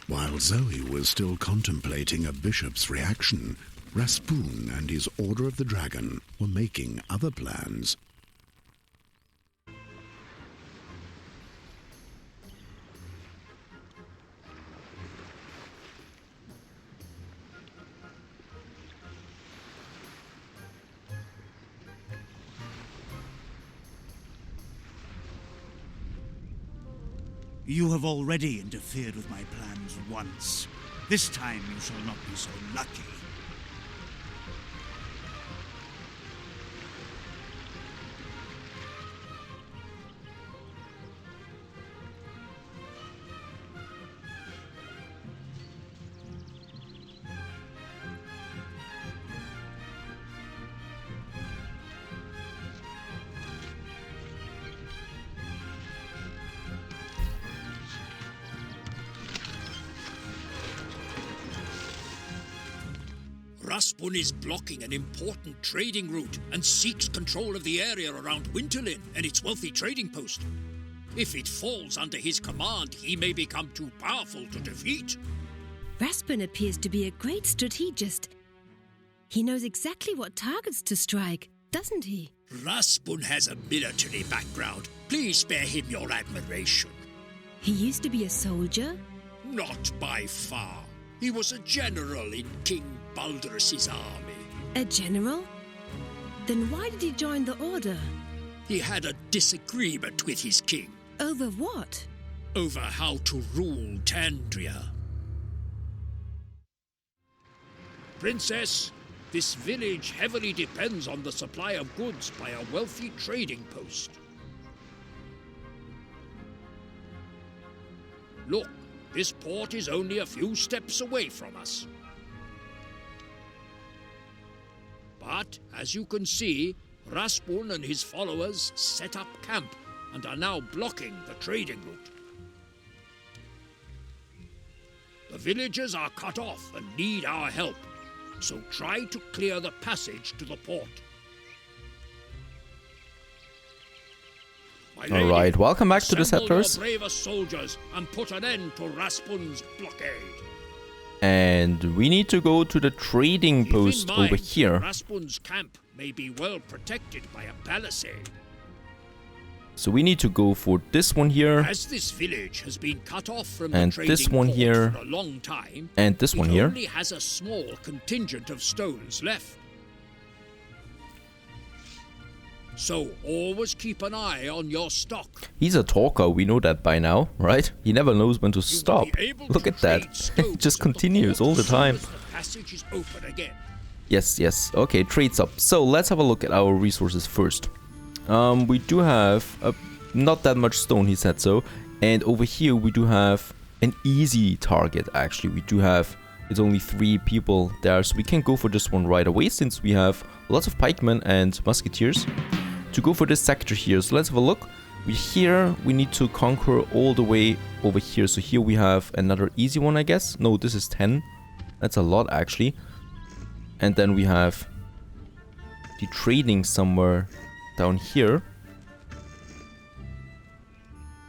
While Zoe was still contemplating a bishop's reaction, RASPUN and his Order of the Dragon were making other plans. You have already interfered with my plans once. This time you shall not be so lucky. RASPUN is blocking an important trading route and seeks control of the area around Winterlin and its wealthy trading post. If it falls under his command, he may become too powerful to defeat. RASPUN appears to be a great strategist. He knows exactly what targets to strike, doesn't he? RASPUN has a military background. Please spare him your admiration. He used to be a soldier? Not by far. He was a general in King Baldur's army. A general? Then why did he join the Order? He had a disagreement with his king. Over what? Over how to rule Tandria. Princess, this village heavily depends on the supply of goods by a wealthy trading post. Look, this port is only a few steps away from us. But, as you can see, RASPUN and his followers set up camp and are now blocking the trading route. The villagers are cut off and need our help, so try to clear the passage to the port. All right, welcome back to the Settlers. Bravest soldiers and put an end to RASPUN's blockade. And we need to go to the trading post over here. RASPUN's camp may be well protected by a palisade. So we need to go for this one here. As this village has been cut off from and the this trading one port here. for a long time, And this one here. It only has a small contingent of stones left. So always keep an eye on your stock. He's a talker, we know that by now, right? He never knows when to stop. Look at that. It just continues all the time. The passage is open again. Yes, yes. Okay, trades up. So let's have a look at our resources first. We do have not that much stone, he said so. And over here we do have an easy target, actually. We do have, it's only 3 people there, so we can go for this one right away since we have lots of pikemen and musketeers to go for this sector here. So let's have a look. We need to conquer all the way over here. So here we have another easy one, I guess. No, this is 10. That's a lot, actually. And then we have the trading somewhere down here.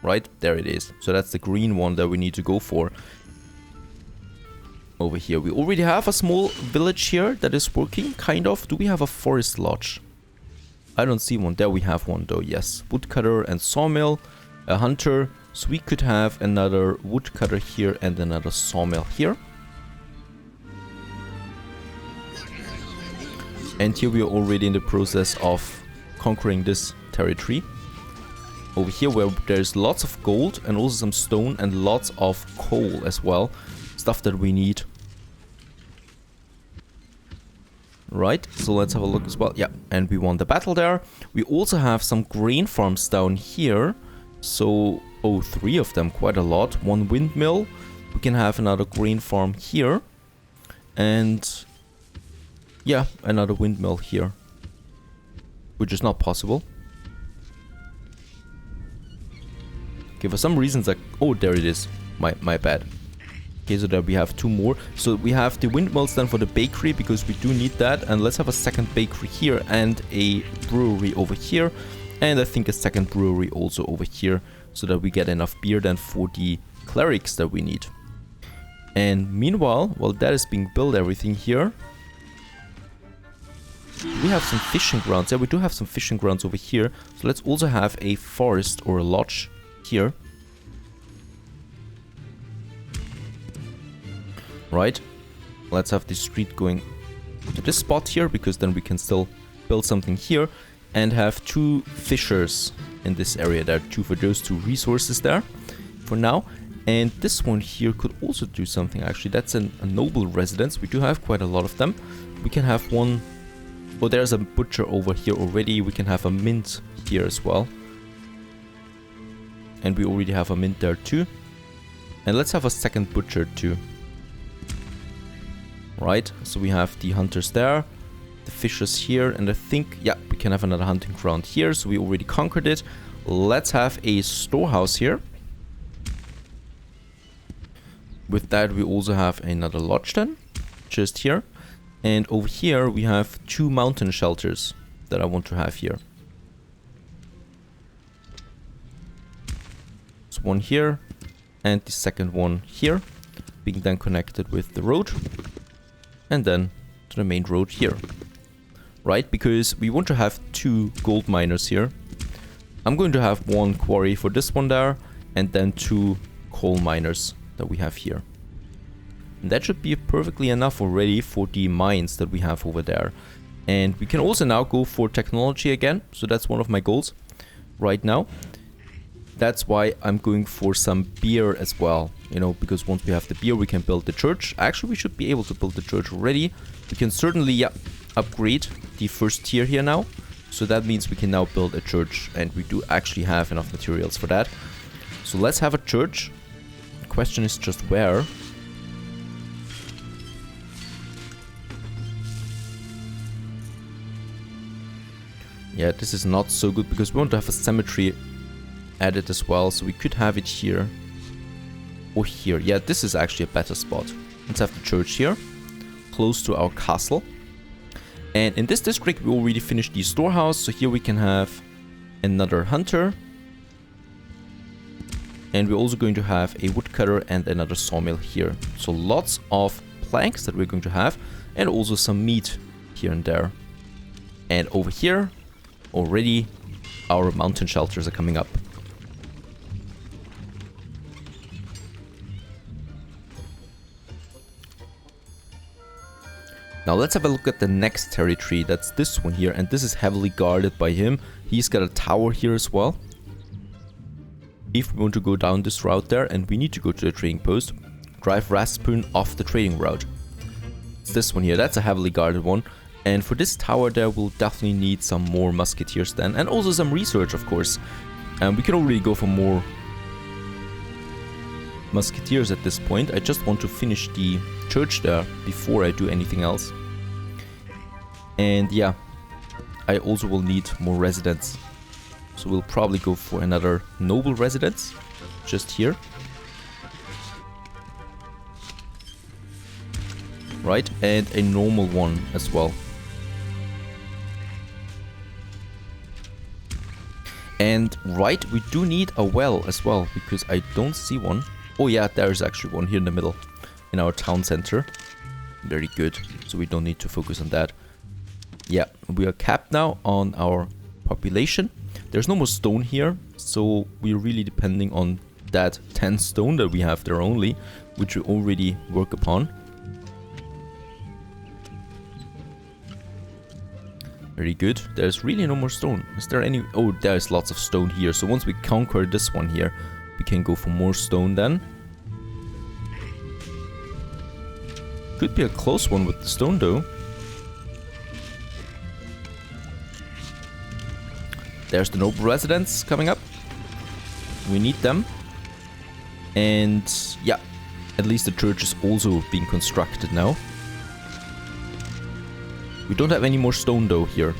Right, there it is. So that's the green one that we need to go for. Over here, we already have a small village here that is working, kind of. Do we have a forest lodge? I don't see one. There we have one though, yes. Woodcutter and sawmill, a hunter. So we could have another woodcutter here and another sawmill here. And here we are already in the process of conquering this territory. Over here where there's lots of gold and also some stone and lots of coal as well. Stuff that we need. Right, so let's have a look as well. Yeah, and we won the battle there. We also have some grain farms down here. So, 3 of them, quite a lot. 1 windmill. We can have another grain farm here. And yeah, another windmill here. Which is not possible. Okay, for some reasons, like, oh, there it is. My bad. Okay, so there we have 2 more. So we have the windmills then for the bakery because we do need that. And let's have a second bakery here and a brewery over here. And I think a second brewery also over here so that we get enough beer then for the clerics that we need. And meanwhile, while that is being built, everything here, we have some fishing grounds. Yeah, we do have some fishing grounds over here. So let's also have a forest or a lodge here. Right. Let's have this street going to this spot here, because then we can still build something here and have 2 fishers in this area. There are 2 for those 2 resources there for now. And this one here could also do something actually. That's a noble residence. We do have quite a lot of them. We can have one. Oh, there's a butcher over here already. We can have a mint here as well. And we already have a mint there too. And let's have a second butcher too. Right, so we have the hunters there, the fishers here, and I think, yeah, we can have another hunting ground here. So we already conquered it. Let's have a storehouse here. With that, we also have another lodge then, just here. And over here, we have 2 mountain shelters that I want to have here. So one here, and the second one here, being then connected with the road. And then to the main road here. Right, because we want to have 2 gold miners here. I'm going to have 1 quarry for this one there, and then 2 coal miners that we have here. And that should be perfectly enough already for the mines that we have over there. And we can also now go for technology again. So that's one of my goals right now. That's why I'm going for some beer as well. You know, because once we have the beer, we can build the church. Actually, we should be able to build the church already. We can certainly, yeah, upgrade the first tier here now. So that means we can now build a church. And we do actually have enough materials for that. So let's have a church. The question is just where. Yeah, this is not so good because we want to have a cemetery added as well. So we could have it here or here. Yeah, this is actually a better spot. Let's have the church here, close to our castle. And in this district, we already finished the storehouse. So here we can have another hunter. And we're also going to have a woodcutter and another sawmill here. So lots of planks that we're going to have, and also some meat here and there. And over here, already our mountain shelters are coming up. Now let's have a look at the next territory. That's this one here, and this is heavily guarded by him. He's got a tower here as well. If we want to go down this route there, and we need to go to the trading post, drive RASPUN off the trading route. It's this one here. That's a heavily guarded one. And for this tower there, we'll definitely need some more musketeers then. And also some research, of course. And we can already go for more musketeers at this point. I just want to finish the church there before I do anything else. And yeah, I also will need more residents. So we'll probably go for another noble residence just here. Right, and a normal one as well. And right, we do need a well as well, because I don't see one. Oh yeah, there's actually one here in the middle, in our town center. Very good, so we don't need to focus on that. Yeah, we are capped now on our population. There's no more stone here, so we're really depending on that 10 stone that we have there only, which we already work upon. Very good. There's really no more stone. Is there any... Oh, there's lots of stone here. So once we conquer this one here, we can go for more stone then. Could be a close one with the stone though. There's the noble residents coming up. We need them. And yeah, at least the church is also being constructed now. We don't have any more stone though here.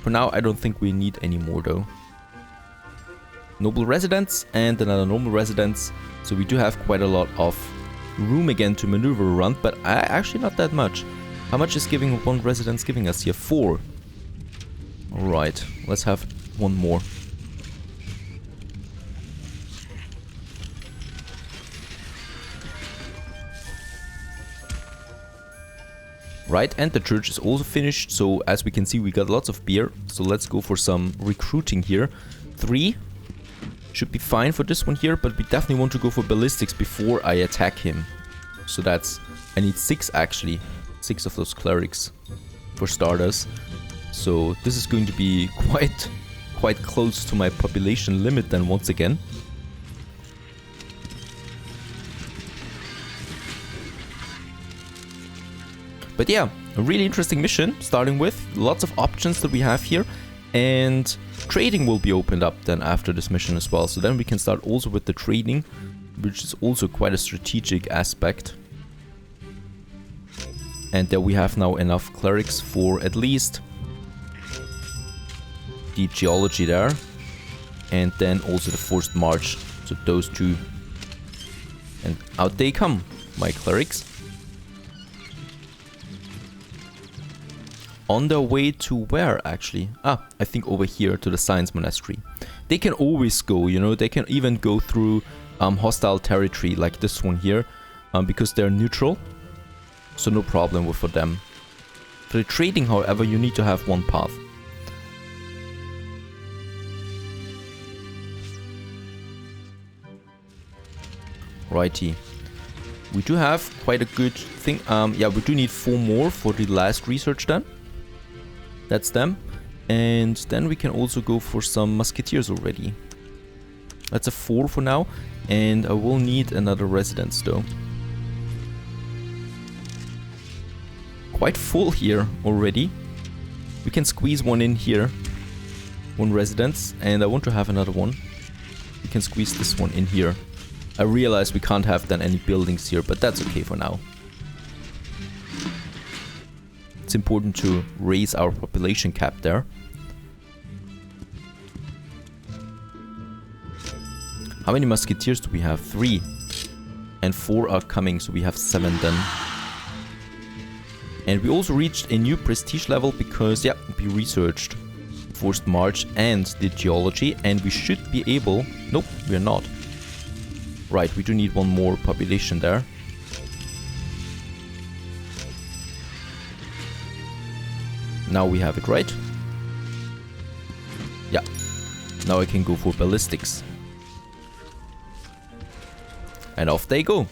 For now, I don't think we need any more though. Noble residents and another normal residence. So we do have quite a lot of room again to maneuver around, but actually not that much. How much is giving one residence giving us here? 4. Alright, let's have one more. Right, and the church is also finished, so as we can see we got lots of beer. So let's go for some recruiting here. 3 should be fine for this one here, but we definitely want to go for ballistics before I attack him. So that's... I need 6 actually. 6 of those clerics for starters. So this is going to be quite close to my population limit then once again. But yeah, a really interesting mission, starting with lots of options that we have here, and trading will be opened up then after this mission as well. So then we can start also with the trading, which is also quite a strategic aspect. And there we have now enough clerics for at least the geology there, and then also the forced march. So those 2, and out they come, my clerics. On their way to where, actually? I think over here to the Science Monastery. They can always go, you know, they can even go through hostile territory like this one here, because they're neutral. So no problem for them. For the trading, however, you need to have one path. Righty. We do have quite a good thing. Yeah, we do need 4 more for the last research then. That's them. And then we can also go for some musketeers already. That's a 4 for now. And I will need another residence though. Quite full here already. We can squeeze one in here. 1 residence. And I want to have another one. We can squeeze this one in here. I realize we can't have then any buildings here, but that's okay for now. It's important to raise our population cap there. How many musketeers do we have? 3. And 4 are coming, so we have 7 then. And we also reached a new prestige level because, yeah, we researched forced march and the geology, and we should be able... Nope, we are not. Right, we do need 1 more population there. Now we have it, right? Yeah. Now I can go for ballistics. And off they go.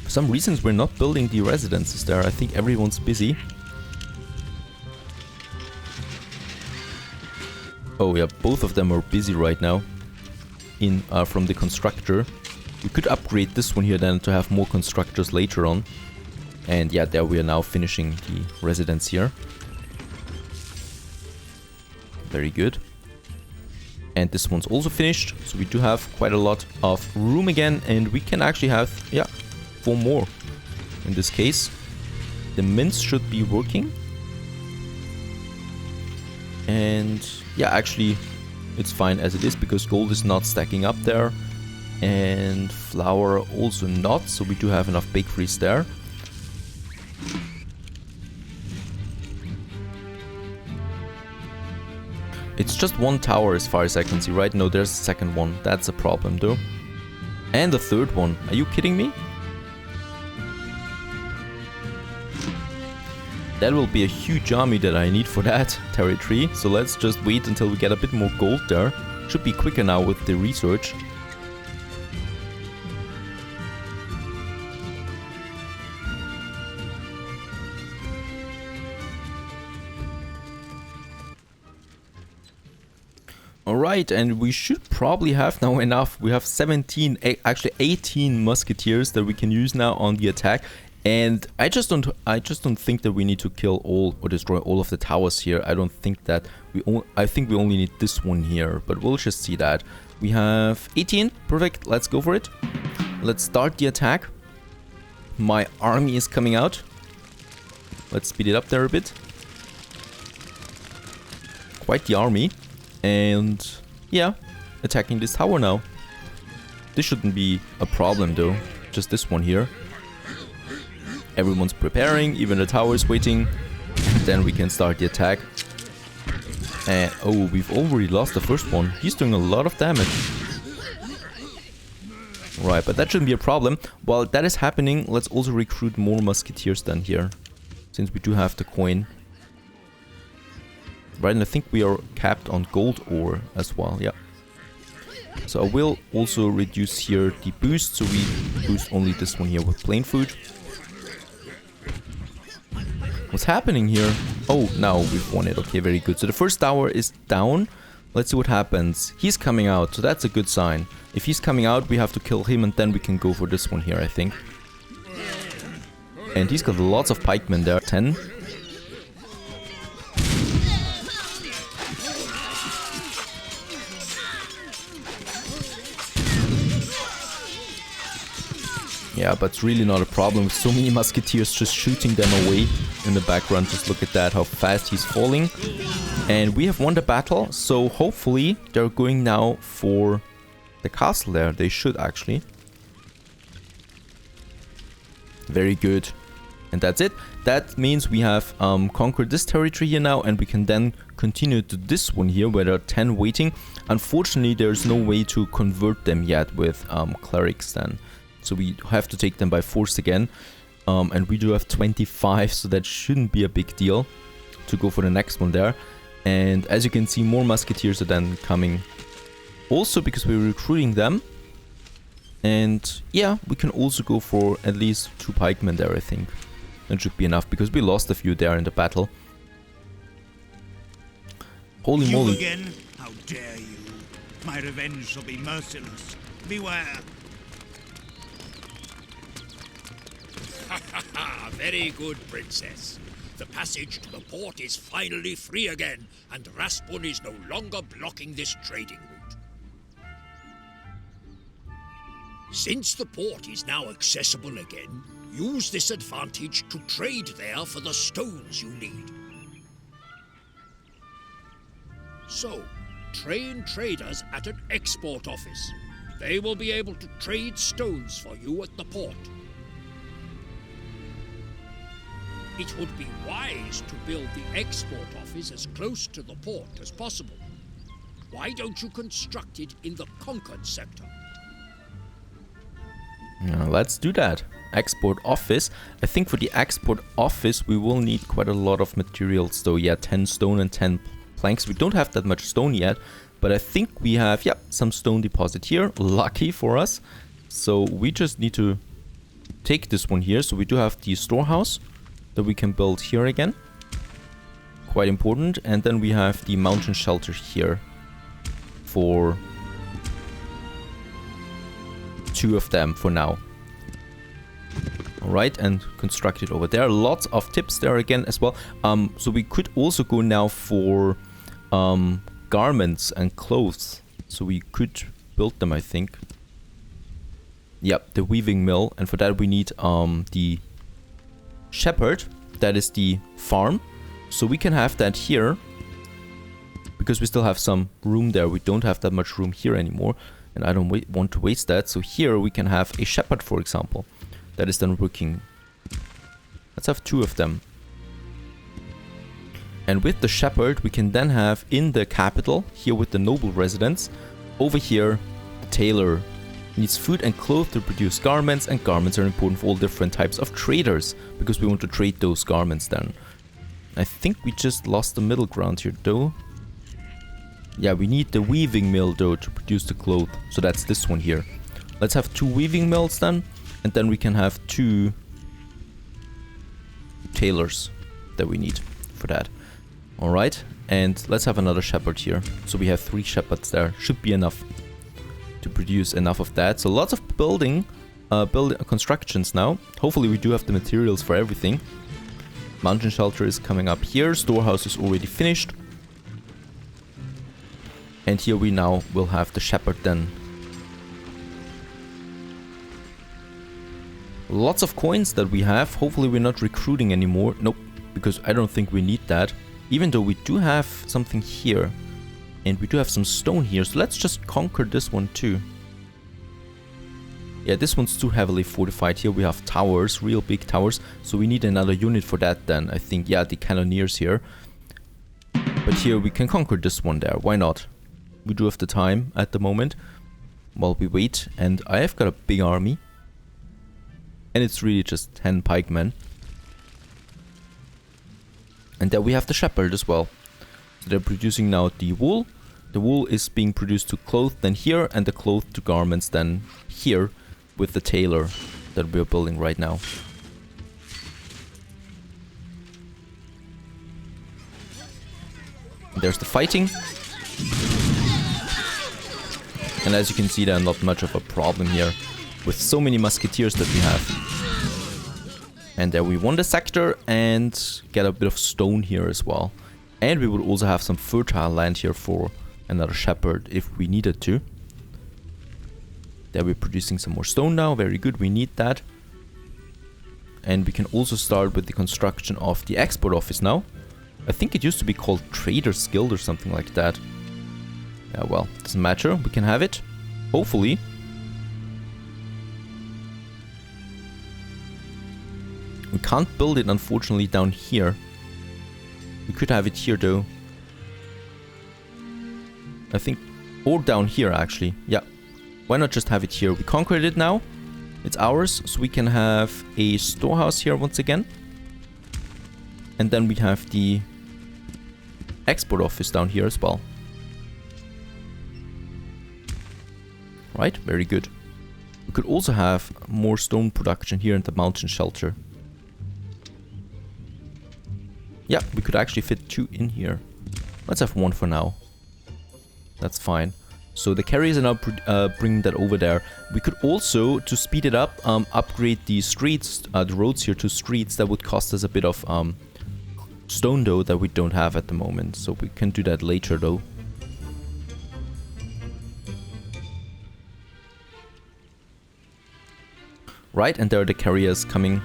For some reasons we're not building the residences there. I think everyone's busy. Oh yeah, both of them are busy right now from the constructor. We could upgrade this one here then to have more constructors later on. And yeah, there we are now finishing the residence here. Very good. And this one's also finished, so we do have quite a lot of room again, and we can actually have, yeah, 4 more in this case. The mints should be working. And yeah, actually it's fine as it is because gold is not stacking up there, and flour also not, so we do have enough bakeries there. It's just 1 tower as far as I can see, right? No, there's a second one. That's a problem though. And the third one. Are you kidding me? That will be a huge army that I need for that territory. So let's just wait until we get a bit more gold there. Should be quicker now with the research. Alright, and we should probably have now enough. We have 17, actually 18 musketeers that we can use now on the attack. And I just don't think that we need to kill all or destroy all of the towers here. I don't think that I think we only need this one here, but we'll just see that. We have 18, perfect, let's go for it. Let's start the attack. My army is coming out. Let's speed it up there a bit. Quite the army. And yeah, attacking this tower now. This shouldn't be a problem though, just this one here. Everyone's preparing, even the tower is waiting. Then we can start the attack. And oh, we've already lost the first one. He's doing a lot of damage. Right, but that shouldn't be a problem. While that is happening, let's also recruit more musketeers than here, since we do have the coin. Right, and I think we are capped on gold ore as well, yeah. So I will also reduce here the boost, so we boost only this one here with plain food. What's happening here? Oh, now we've won it. Okay, very good. So the first tower is down. Let's see what happens. He's coming out, so that's a good sign. If he's coming out, we have to kill him, and then we can go for this one here, I think. And he's got lots of pikemen there. 10. Yeah, but it's really not a problem with so many musketeers just shooting them away in the background. Just look at that, how fast he's falling. And we have won the battle, so hopefully they're going now for the castle there. They should actually. Very good. And that's it. That means we have conquered this territory here now, and we can then continue to this one here where there are 10 waiting. Unfortunately, there's no way to convert them yet with clerics then. So we have to take them by force again. And we do have 25, so that shouldn't be a big deal to go for the next one there. And as you can see, more musketeers are then coming. Also because we're recruiting them. And yeah, we can also go for at least 2 pikemen there, I think. That should be enough, because we lost a few there in the battle. Holy moly. You again? How dare you? My revenge shall be merciless. Beware. Very good, Princess. The passage to the port is finally free again, and RASPUN is no longer blocking this trading route. Since the port is now accessible again, use this advantage to trade there for the stones you need. So, train traders at an export office. They will be able to trade stones for you at the port. It would be wise to build the export office as close to the port as possible. Why don't you construct it in the conquered sector? Let's do that. Export office. I think for the export office we will need quite a lot of materials though. Yeah, 10 stone and 10 planks. We don't have that much stone yet, but I think we have, yeah, some stone deposit here. Lucky for us. So we just need to take this one here. So we do have the storehouse that we can build here again. Quite important. And then we have the mountain shelter here for 2 of them for now. Alright, and construct it over there. Lots of tips there again as well. So we could also go now for garments and clothes. So we could build them, I think. Yep, the weaving mill. And for that we need the shepherd. That is the farm. So we can have that here, because we still have some room there. We don't have that much room here anymore, and I don't want to waste that. So here we can have a shepherd, for example, that is then working. Let's have 2 of them. And with the shepherd we can then have in the capital, here with the noble residence, over here the tailor. Needs food and clothes to produce garments, and garments are important for all different types of traders, because we want to trade those garments then. I think we just lost the middle ground here though. Yeah, we need the weaving mill though to produce the cloth, so that's this one here. Let's have 2 weaving mills then, and then we can have 2 tailors that we need for that. Alright, and let's have another shepherd here. So we have 3 shepherds there, should be enough to produce enough of that. So lots of building constructions now. Hopefully we do have the materials for everything. Mountain shelter is coming up here. Storehouse is already finished. And here we now will have the shepherd then. Lots of coins that we have. Hopefully we're not recruiting anymore. Nope, because I don't think we need that. Even though we do have something here. And we do have some stone here, so let's just conquer this one too. Yeah, this one's too heavily fortified. Here we have towers, real big towers, so we need another unit for that then. I think, yeah, the cannoneers here. But here we can conquer this one there. Why not? We do have the time at the moment while we wait. And I have got a big army. And it's really just 10 pikemen. And there we have the shepherd as well. So they're producing now the wool. The wool is being produced to cloth then here, and the cloth to garments then here with the tailor that we're building right now. There's the fighting. And as you can see, there's not much of a problem here with so many musketeers that we have. And there we won the sector and get a bit of stone here as well. And we would also have some fertile land here for another shepherd if we needed to. There we're producing some more stone now. Very good, we need that. And we can also start with the construction of the export office now. I think it used to be called Trader's Guild or something like that. Yeah, well, doesn't matter. We can have it. Hopefully. We can't build it, unfortunately, down here. We could have it here, though. I think... Or down here, actually. Yeah. Why not just have it here? We conquered it now. It's ours, so we can have a storehouse here once again. And then we have the export office down here as well. Right, very good. We could also have more stone production here in the mountain shelter. Yeah, we could actually fit 2 in here. Let's have 1 for now. That's fine. So the carriers are now bringing that over there. We could also, to speed it up, upgrade the streets, the roads here to streets. That would cost us a bit of stone though that we don't have at the moment. So we can do that later though. Right, and there are the carriers coming.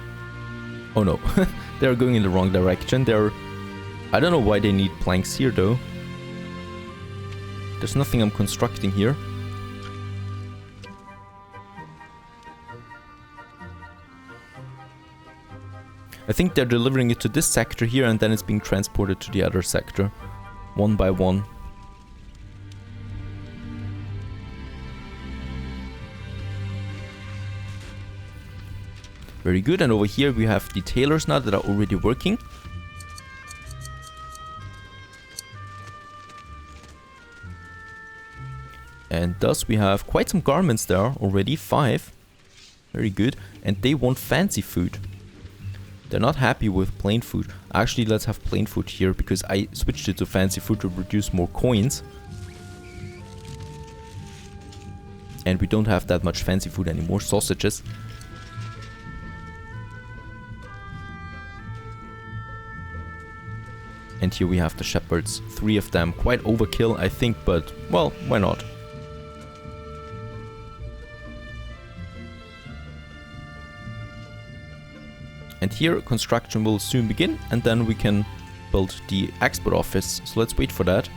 Oh no, they're going in the wrong direction. I don't know why they need planks here though. There's nothing I'm constructing here. I think they're delivering it to this sector here and then it's being transported to the other sector. One by one. Very good, and over here we have the tailors now that are already working. And thus we have quite some garments there already, 5. Very good, and they want fancy food. They're not happy with plain food. Actually, let's have plain food here because I switched it to fancy food to produce more coins. And we don't have that much fancy food anymore, sausages. And here we have the shepherds, 3 of them. Quite overkill, I think, but, well, why not? And here, construction will soon begin, and then we can build the export office. So let's wait for that.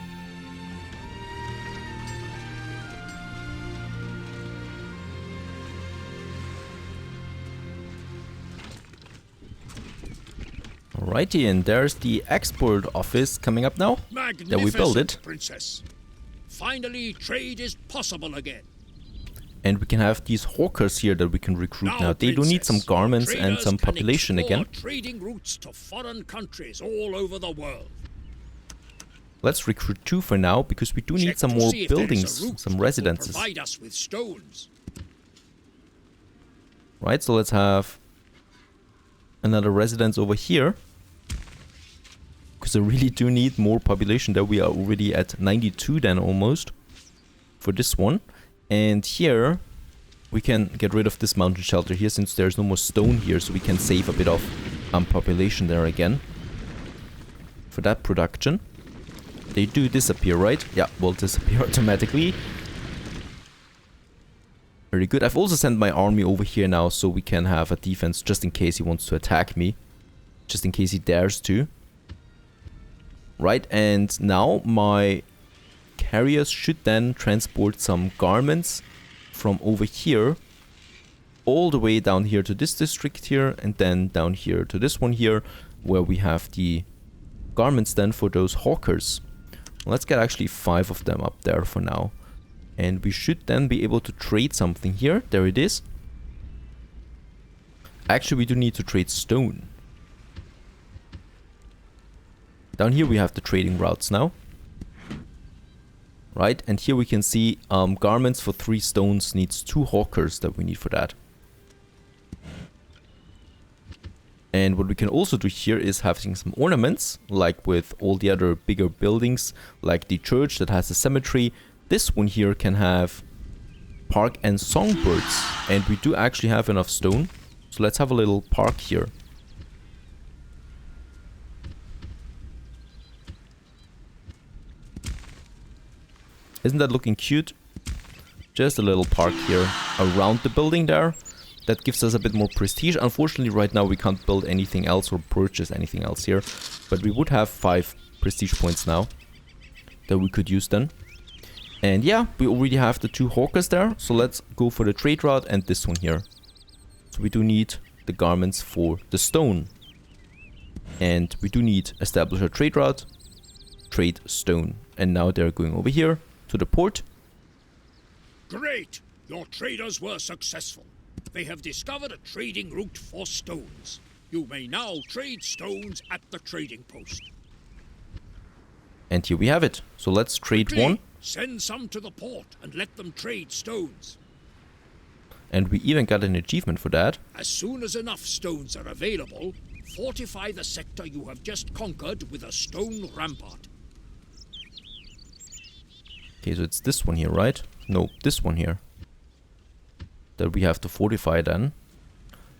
Alrighty, and there's the export office coming up now. There we build it. Princess. Finally, trade is possible again. And we can have these hawkers here that we can recruit now. They do need some garments and some population again. Trading routes to foreign countries all over the world. Let's recruit 2 for now because we do need some more buildings, some residences. Provide us with stones. Right, so let's have another residence over here. Because I really do need more population there. We are already at 92 then almost for this one. And here we can get rid of this mountain shelter here since there's no more stone here, so we can save a bit of population there again for that production. They do disappear, right? Yeah, will disappear automatically. Very good. I've also sent my army over here now so we can have a defense just in case he wants to attack me. Just in case he dares to. Right, and now my carriers should then transport some garments from over here all the way down here to this district here and then down here to this one here where we have the garments then for those hawkers. Let's get actually 5 of them up there for now. And we should then be able to trade something here. There it is. Actually, we do need to trade stone. Down here we have the trading routes now. Right, and here we can see garments for 3 stones needs 2 hawkers that we need for that. And what we can also do here is having some ornaments, like with all the other bigger buildings, like the church that has a cemetery. This one here can have park and songbirds, and we do actually have enough stone. So let's have a little park here. Isn't that looking cute? Just a little park here around the building there. That gives us a bit more prestige. Unfortunately, right now we can't build anything else or purchase anything else here. But we would have 5 prestige points now that we could use then. And yeah, we already have the 2 hawkers there. So let's go for the trade route and this one here. So we do need the garments for the stone. And we do need establish a trade route, trade stone. And now they're going over here to the port. Great! Your traders were successful. They have discovered a trading route for stones. You may now trade stones at the trading post. And here we have it. So let's trade Quickly, one. send some to the port and let them trade stones. And we even got an achievement for that. As soon as enough stones are available, fortify the sector you have just conquered with a stone rampart. Okay, so it's this one here, right? No, this one here. That we have to fortify then.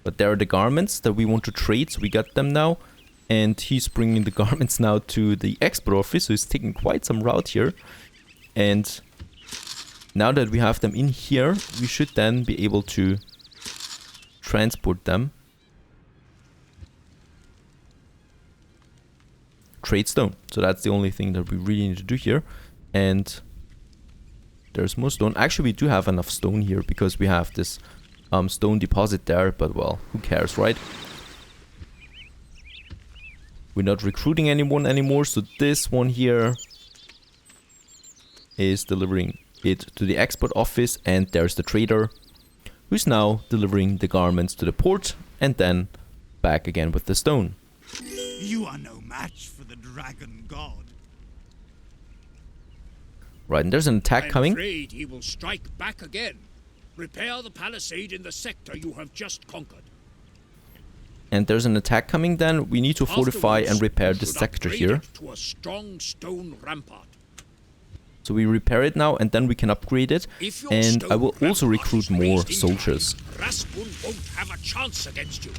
But there are the garments that we want to trade, so we got them now. And he's bringing the garments now to the export office, so he's taking quite some route here. And now that we have them in here, we should then be able to transport them. Trade stone. So that's the only thing that we really need to do here. And there's more stone. Actually, we do have enough stone here because we have this stone deposit there. But well, who cares, right? We're not recruiting anyone anymore. So this one here is delivering it to the export office. And there's the trader who's now delivering the garments to the port. And then back again with the stone. You are no match for the dragon god. Right, and there's an attack coming. I'm afraid he will strike back again. Repair the palisade in the sector you have just conquered. And there's an attack coming then. We need to fortify Afterwards, and repair you this should sector upgrade here. it to a strong stone rampart. So we repair it now and then we can upgrade it. If your And I stone will also rampart recruit is more raised in soldiers. time, RASPUN won't have a chance against you.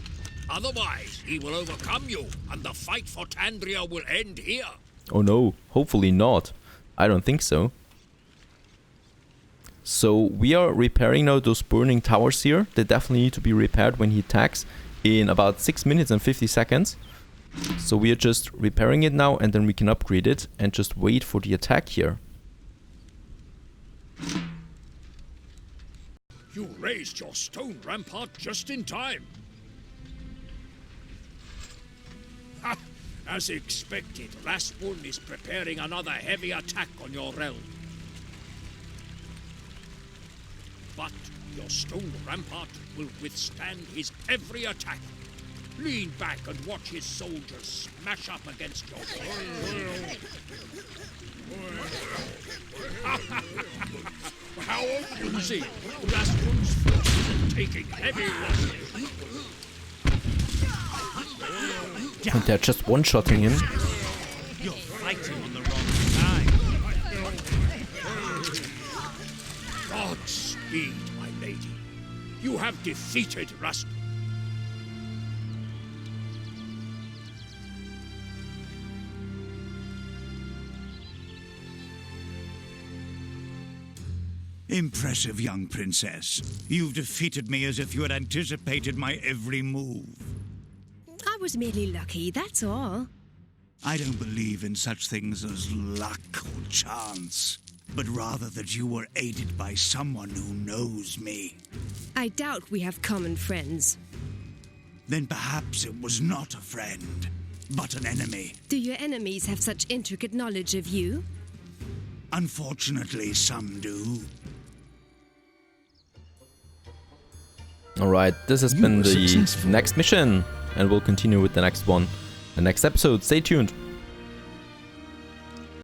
Otherwise, he will overcome you, and the fight for Tandria will end here. Oh no, hopefully not. I don't think so. So we are repairing now those burning towers here. They definitely need to be repaired when he attacks in about 6 minutes and 50 seconds. So we are just repairing it now and then we can upgrade it and just wait for the attack here. You raised your stone rampart just in time. Ha! As expected, RASPUN is preparing another heavy attack on your realm. But your stone rampart will withstand his every attack. Lean back and watch his soldiers smash up against your wall. How amusing! RASPUN's forces are taking heavy losses. And they're just one-shotting him. You're fighting on the wrong side. Godspeed, my lady. You have defeated RASPUN. Impressive, young princess. You've defeated me as if you had anticipated my every move. I was merely lucky, that's all. I don't believe in such things as luck or chance, but rather that you were aided by someone who knows me. I doubt we have common friends. Then perhaps it was not a friend, but an enemy. Do your enemies have such intricate knowledge of you? Unfortunately, some do. Alright, this has been the next mission, and we'll continue with the next one, the next episode. Stay tuned.